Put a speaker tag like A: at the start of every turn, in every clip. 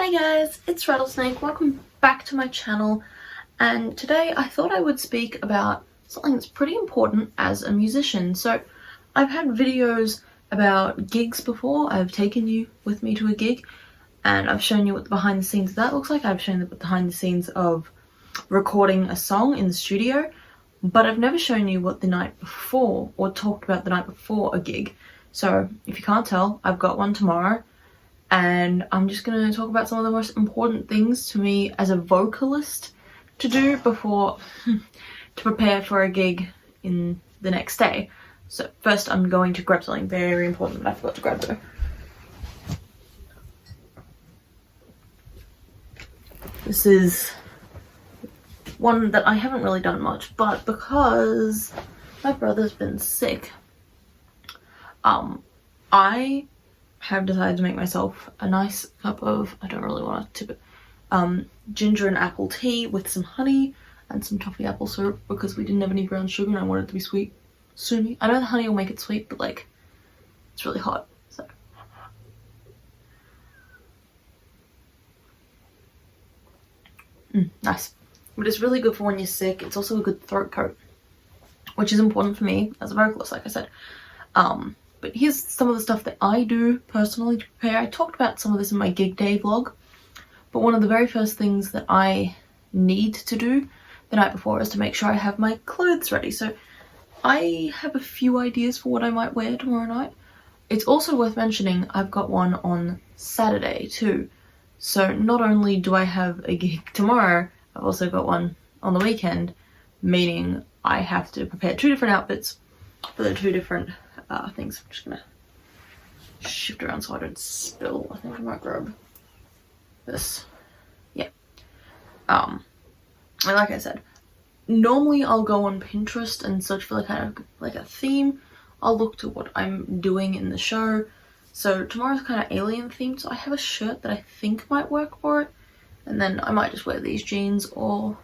A: Hi guys, it's Rattlesnake. Welcome back to my channel, and today I thought I would speak about something that's pretty important as a musician. So I've had videos about gigs before. I've taken you with me to a gig and I've shown you what the behind the scenes of that looks like. I've shown the behind the scenes of recording a song in the studio, but I've never shown you what the night before or talked about the night before a gig. So if you can't tell, I've got one tomorrow. And I'm just going to talk about some of the most important things to me as a vocalist to do before to prepare for a gig in the next day. So first I'm going to grab something very important that I forgot to grab though. This is one that I haven't really done much, but because my brother's been sick, I have decided to make myself a nice cup of, I don't really want to tip it, ginger and apple tea with some honey and some toffee apple syrup because we didn't have any brown sugar and I wanted it to be sweet. Sumi. I know the honey will make it sweet, but like, it's really hot, so. Nice. But it's really good for when you're sick. It's also a good throat coat, which is important for me as a vocalist, like I said. But here's some of the stuff that I do personally to prepare. I talked about some of this in my gig day vlog, but one of the very first things that I need to do the night before is to make sure I have my clothes ready. So I have a few ideas for what I might wear tomorrow night. It's also worth mentioning I've got one on Saturday too. So not only do I have a gig tomorrow, I've also got one on the weekend, meaning I have to prepare two different outfits for the two different things. I'm just gonna shift around so I don't spill. I think I might grab this. Yeah. And like I said, normally I'll go on Pinterest and search for kind of like a theme. I'll look to what I'm doing in the show. So tomorrow's kind of alien themed, so I have a shirt that I think might work for it. And then I might just wear these jeans or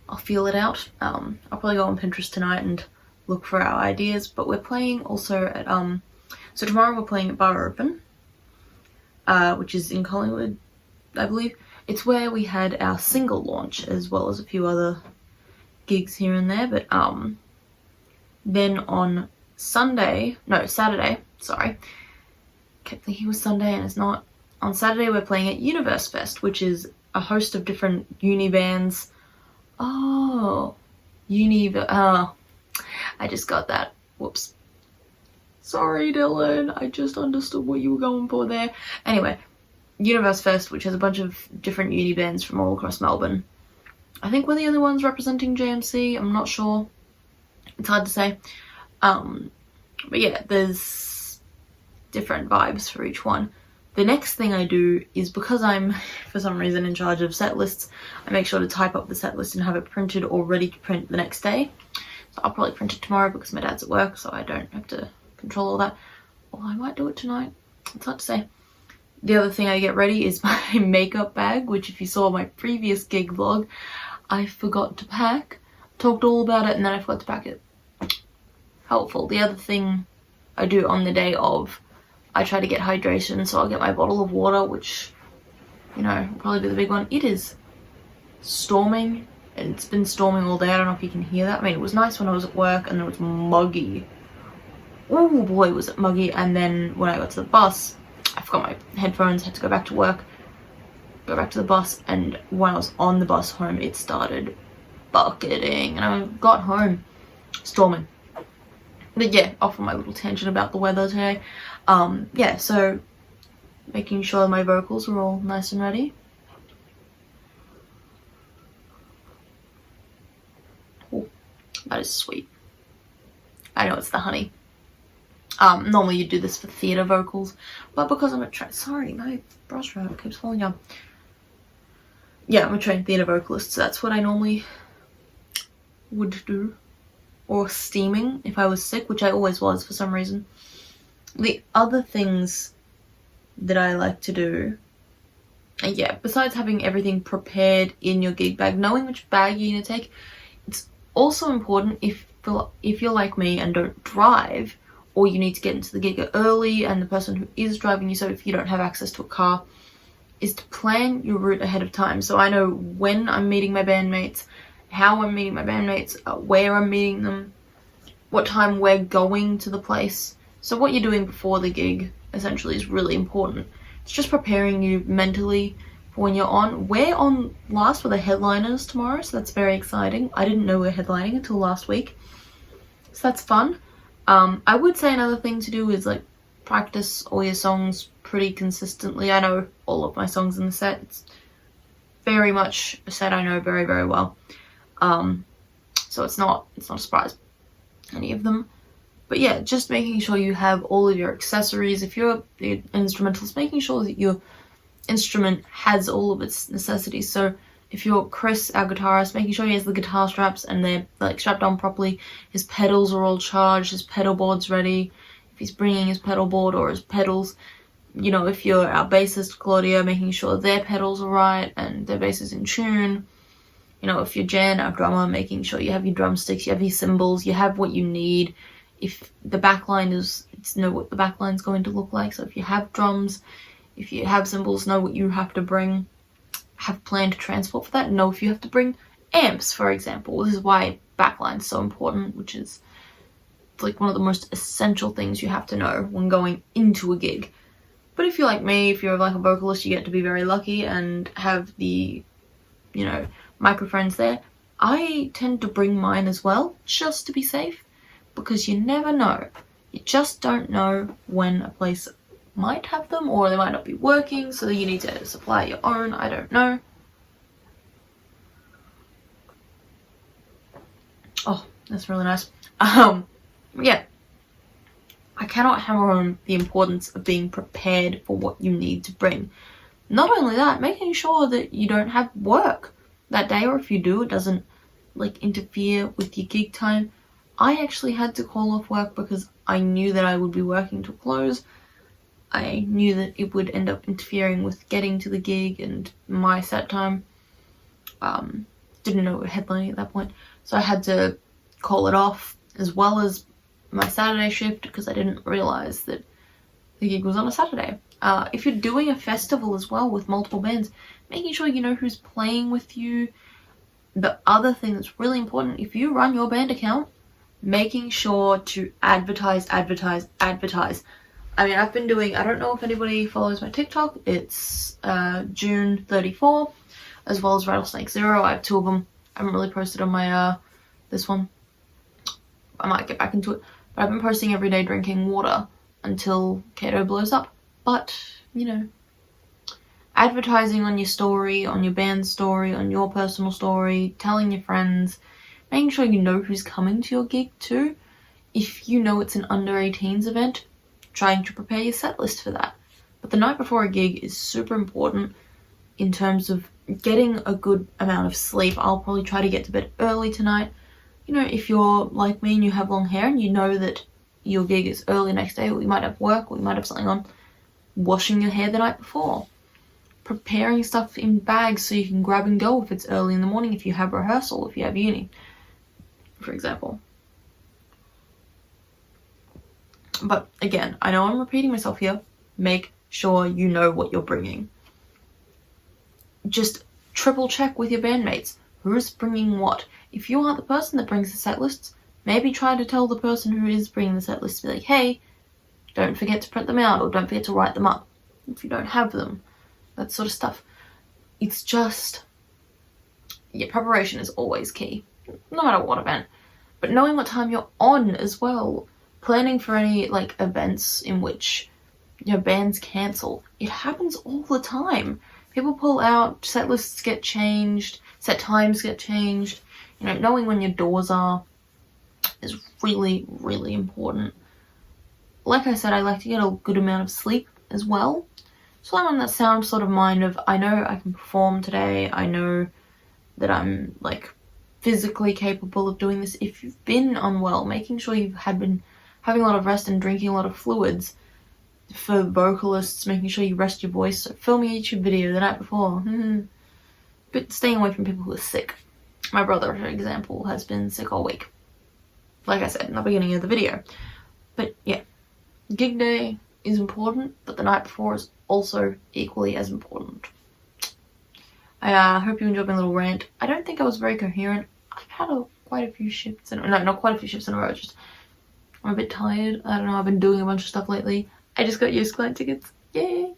A: I'll feel it out. I'll probably go on Pinterest tonight and look for our ideas, but we're playing also at so tomorrow we're playing at Bar Open, which is in Collingwood, I believe. It's where we had our single launch as well as a few other gigs here and there. But then on Saturday, sorry, kept thinking it was Sunday and it's not. On Saturday we're playing at Universe Fest, which is a host of different uni bands. I just got that. Whoops. Sorry, Dylan. I just understood what you were going for there. Anyway, Universe Fest, which has a bunch of different uni bands from all across Melbourne. I think we're the only ones representing JMC. I'm not sure. It's hard to say. But yeah, there's different vibes for each one. The next thing I do is, because I'm, for some reason, in charge of set lists, I make sure to type up the set list and have it printed or ready to print the next day. So I'll probably print it tomorrow because my dad's at work, so I don't have to control all that. Or I might do it tonight. It's hard to say. The other thing I get ready is my makeup bag, which if you saw my previous gig vlog, I forgot to pack. Talked all about it and then I forgot to pack it. Helpful. The other thing I do on the day of, I try to get hydration, so I'll get my bottle of water, which, you know, will probably be the big one. It is storming. It's been storming all day. I don't know if you can hear that. I mean, it was nice when I was at work and then it was muggy. Oh boy, was it muggy. And then when I got to the bus, I forgot my headphones, had to go back to work, go back to the bus, and when I was on the bus home, it started bucketing, and I got home storming. But yeah, off on my little tangent about the weather today. Yeah, so making sure my vocals are all nice and ready. Oh, that is sweet. I know it's the honey. Normally you do this for theatre vocals, but because I'm sorry, my brush rug keeps falling down. Yeah, I'm a trained theatre vocalist, so that's what I normally would do. Or steaming if I was sick, which I always was for some reason. The other things that I like to do, and yeah, besides having everything prepared in your gig bag, knowing which bag you're going to take, it's also important if you're like me and don't drive, or you need to get into the gig early and the person who is driving you, so if you don't have access to a car, is to plan your route ahead of time. So I know when I'm meeting my bandmates, how I'm meeting my bandmates, where I'm meeting them, what time we're going to the place. So what you're doing before the gig essentially is really important. It's just preparing you mentally for when you're on. We're on last with the headliners tomorrow, so that's very exciting. I didn't know we were headlining until last week, so that's fun. I would say another thing to do is like practice all your songs pretty consistently. I know all of my songs in the set. It's very much a set I know very, very well. So it's not a surprise, any of them. But yeah, just making sure you have all of your accessories. If you're the instrumentalist, making sure that your instrument has all of its necessities. So if you're Chris, our guitarist, making sure he has the guitar straps and they're like strapped on properly, his pedals are all charged, his pedal board's ready. If he's bringing his pedal board or his pedals, you know, if you're our bassist, Claudia, making sure their pedals are right and their bass is in tune. You know, if you're Jen, our drummer, making sure you have your drumsticks, you have your cymbals, you have what you need. If the backline is, know what the backline's going to look like. So if you have drums, if you have cymbals, know what you have to bring. Have planned transport for that. Know if you have to bring amps, for example. This is why backline's so important, which is like one of the most essential things you have to know when going into a gig. But if you're like me, if you're like a vocalist, you get to be very lucky and have the, you know, microphones there. I tend to bring mine as well, just to be safe, because you never know. You just don't know when a place might have them or they might not be working, so you need to supply your own. I don't know. Oh, that's really nice. Yeah. I cannot hammer on the importance of being prepared for what you need to bring. Not only that, making sure that you don't have work that day, or if you do, it doesn't like interfere with your gig time. I actually had to call off work because I knew that I would be working till close. I knew that it would end up interfering with getting to the gig and my set time. Didn't know we were headlining at that point, so I had to call it off, as well as my Saturday shift, because I didn't realize that the gig was on a Saturday. If you're doing a festival as well with multiple bands, making sure you know who's playing with you. The other thing that's really important, if you run your band account, making sure to advertise. I mean, I've been doing, I don't know if anybody follows my TikTok, it's June34, as well as Rattlesnake Zero. I have 2 of them. I haven't really posted on my, this one. I might get back into it. But I've been posting every day drinking water until Kato blows up. But, you know, advertising on your story, on your band's story, on your personal story, telling your friends, making sure you know who's coming to your gig too. If you know it's an under 18s event, trying to prepare your set list for that. But the night before a gig is super important in terms of getting a good amount of sleep. I'll probably try to get to bed early tonight. You know, if you're like me and you have long hair and you know that your gig is early next day, or you might have work, or you might have something on, washing your hair the night before. Preparing stuff in bags so you can grab and go if it's early in the morning, if you have rehearsal, if you have uni, for example. But again, I know I'm repeating myself here. Make sure you know what you're bringing. Just triple check with your bandmates. Who's bringing what? If you aren't the person that brings the set lists, maybe try to tell the person who is bringing the set lists, be like, hey, don't forget to print them out, or don't forget to write them up if you don't have them. That sort of stuff. It's just, yeah, preparation is always key, no matter what event. But knowing what time you're on as well. Planning for any like events in which, you know, bands cancel. It happens all the time. People pull out, set lists get changed, set times get changed. You know, knowing when your doors are is really, really important. Like I said, I like to get a good amount of sleep as well. So I'm on that sound sort of mind of, I know I can perform today. I know that I'm like physically capable of doing this. If you've been unwell, making sure you have been having a lot of rest and drinking a lot of fluids. For vocalists, making sure you rest your voice. So filming a YouTube video the night before. But staying away from people who are sick. My brother, for example, has been sick all week. Like I said in the beginning of the video. But yeah, gig day is important, but the night before is also equally as important. I hope you enjoyed my little rant. I don't think I was very coherent. I've had quite a few shifts no, not quite a few shifts in a row, just I'm a bit tired. I don't know, I've been doing a bunch of stuff lately. I just got used client tickets, yay!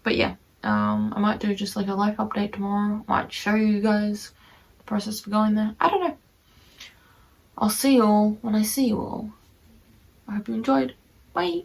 A: But yeah, I might do just like a life update tomorrow. Might show you guys the process for going there. I don't know. I'll see you all when I see you all. I hope you enjoyed. Bye!